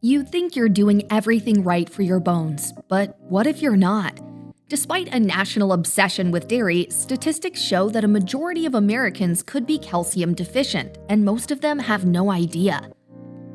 You think you're doing everything right for your bones, but what if you're not? Despite a national obsession with dairy, statistics show that a majority of Americans could be calcium deficient, and most of them have no idea.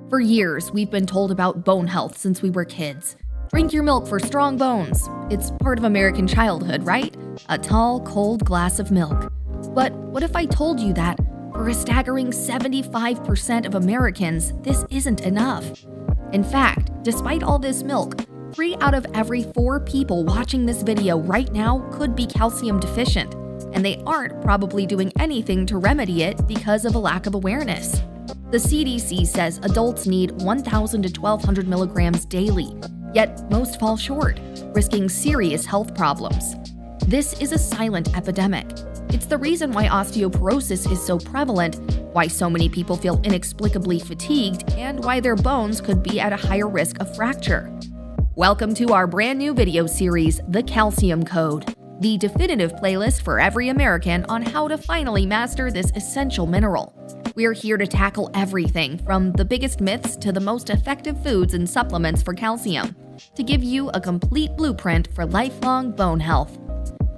For years, we've been told about bone health since we were kids. Drink your milk for strong bones. It's part of American childhood, right? A tall, cold glass of milk. But what if I told you that, for a staggering 75% of Americans, this isn't enough? In fact, despite all this milk, 3 out of every 4 people watching this video right now could be calcium deficient, and they aren't probably doing anything to remedy it because of a lack of awareness. The CDC says adults need 1,000 to 1,200 milligrams daily, yet most fall short, risking serious health problems. This is a silent epidemic. It's the reason why osteoporosis is so prevalent, why so many people feel inexplicably fatigued, and why their bones could be at a higher risk of fracture. Welcome to our brand new video series, The Calcium Code, the definitive playlist for every American on how to finally master this essential mineral. We're here to tackle everything from the biggest myths to the most effective foods and supplements for calcium, to give you a complete blueprint for lifelong bone health.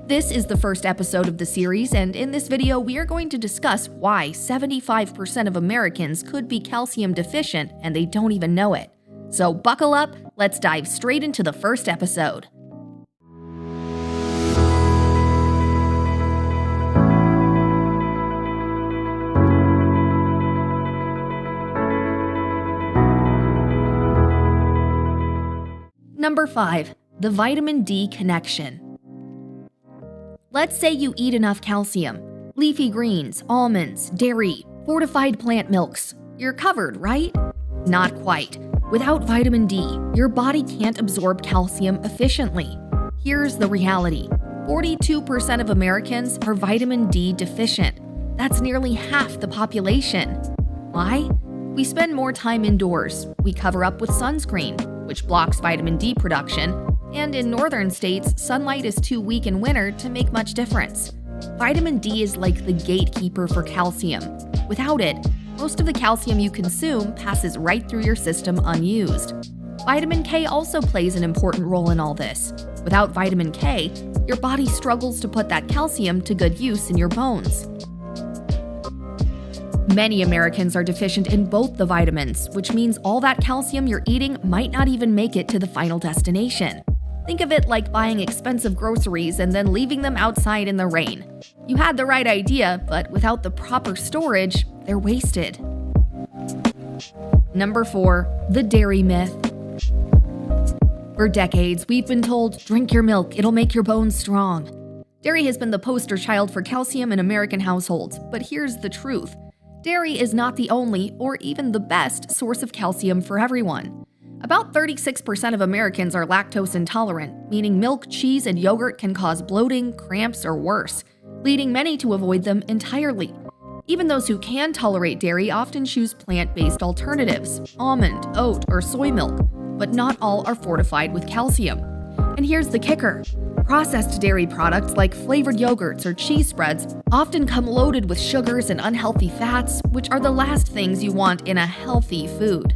This is the first episode of the series, and in this video we are going to discuss why 75% of Americans could be calcium deficient and they don't even know it. So buckle up, let's dive straight into the first episode. Number 5. The vitamin D connection. Let's say you eat enough calcium. Leafy greens, almonds, dairy, fortified plant milks. You're covered, right? Not quite. Without vitamin D, your body can't absorb calcium efficiently. Here's the reality. 42% of Americans are vitamin D deficient. That's nearly half the population. Why? We spend more time indoors. We cover up with sunscreen, which blocks vitamin D production, and in northern states, sunlight is too weak in winter to make much difference. Vitamin D is like the gatekeeper for calcium. Without it, most of the calcium you consume passes right through your system unused. Vitamin K also plays an important role in all this. Without vitamin K, your body struggles to put that calcium to good use in your bones. Many Americans are deficient in both the vitamins, which means all that calcium you're eating might not even make it to the final destination. Think of it like buying expensive groceries and then leaving them outside in the rain. You had the right idea, but without the proper storage, they're wasted. Number 4. The dairy myth. For decades, we've been told, drink your milk, it'll make your bones strong. Dairy has been the poster child for calcium in American households, but here's the truth. Dairy is not the only, or even the best, source of calcium for everyone. About 36% of Americans are lactose intolerant, meaning milk, cheese, and yogurt can cause bloating, cramps, or worse, leading many to avoid them entirely. Even those who can tolerate dairy often choose plant-based alternatives, almond, oat, or soy milk, but not all are fortified with calcium. And here's the kicker. Processed dairy products like flavored yogurts or cheese spreads often come loaded with sugars and unhealthy fats, which are the last things you want in a healthy food.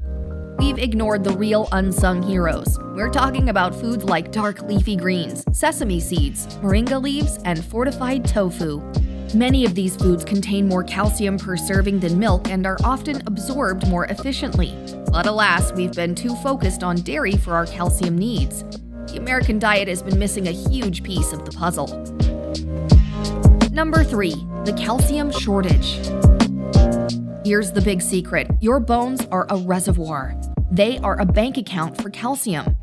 We've ignored the real unsung heroes. We're talking about foods like dark leafy greens, sesame seeds, moringa leaves, and fortified tofu. Many of these foods contain more calcium per serving than milk and are often absorbed more efficiently. But alas, we've been too focused on dairy for our calcium needs. The American diet has been missing a huge piece of the puzzle. Number 3. The calcium shortage. Here's the big secret. Your bones are a reservoir. They are a bank account for calcium.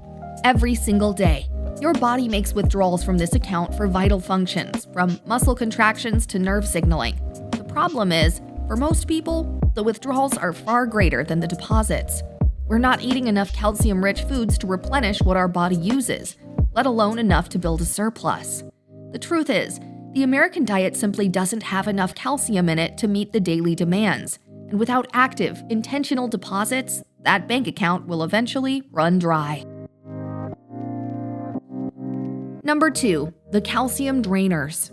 Every single day, your body makes withdrawals from this account for vital functions, from muscle contractions to nerve signaling. The problem is, for most people, the withdrawals are far greater than the deposits. We're not eating enough calcium-rich foods to replenish what our body uses, let alone enough to build a surplus. The truth is, the American diet simply doesn't have enough calcium in it to meet the daily demands. And without active, intentional deposits, that bank account will eventually run dry. Number 2. The calcium drainers.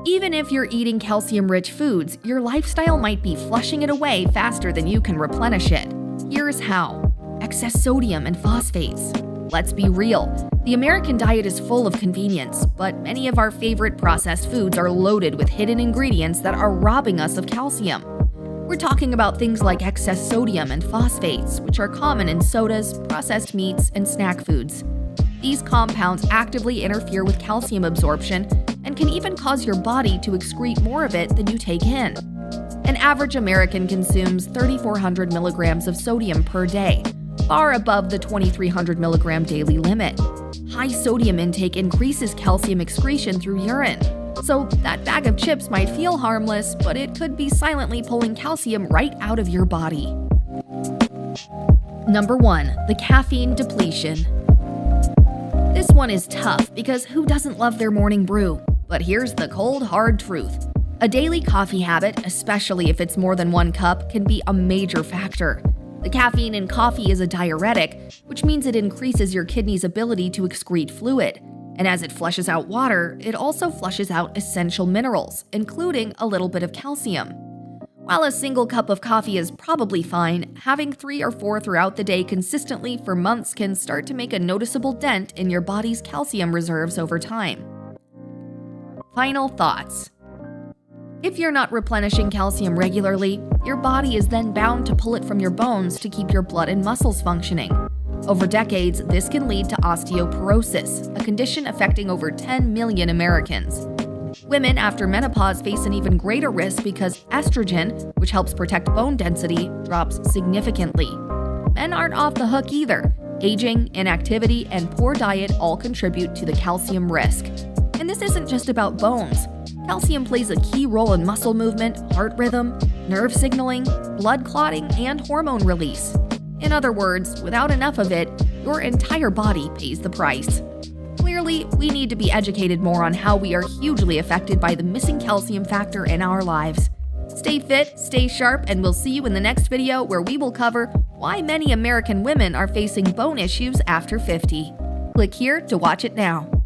Even if you're eating calcium-rich foods, your lifestyle might be flushing it away faster than you can replenish it. Here's how. Excess sodium and phosphates. Let's be real, the American diet is full of convenience, but many of our favorite processed foods are loaded with hidden ingredients that are robbing us of calcium. We're talking about things like excess sodium and phosphates, which are common in sodas, processed meats, and snack foods. These compounds actively interfere with calcium absorption and can even cause your body to excrete more of it than you take in. An average American consumes 3,400 milligrams of sodium per day, far above the 2,300 milligram daily limit. High sodium intake increases calcium excretion through urine. So that bag of chips might feel harmless, but it could be silently pulling calcium right out of your body. Number 1. The caffeine depletion. This one is tough because who doesn't love their morning brew? But here's the cold, hard truth. A daily coffee habit, especially if it's more than 1 cup, can be a major factor. The caffeine in coffee is a diuretic, which means it increases your kidney's ability to excrete fluid. And as it flushes out water, it also flushes out essential minerals, including a little bit of calcium. While a single cup of coffee is probably fine, having 3 or 4 throughout the day consistently for months can start to make a noticeable dent in your body's calcium reserves over time. Final thoughts. If you're not replenishing calcium regularly, your body is then bound to pull it from your bones to keep your blood and muscles functioning. Over decades, this can lead to osteoporosis, a condition affecting over 10 million Americans. Women after menopause face an even greater risk because estrogen, which helps protect bone density, drops significantly. Men aren't off the hook either. Aging, inactivity, and poor diet all contribute to the calcium risk. And this isn't just about bones. Calcium plays a key role in muscle movement, heart rhythm, nerve signaling, blood clotting, and hormone release. In other words, without enough of it, your entire body pays the price. Clearly, we need to be educated more on how we are hugely affected by the missing calcium factor in our lives. Stay fit, stay sharp, and we'll see you in the next video where we will cover why many American women are facing bone issues after 50. Click here to watch it now.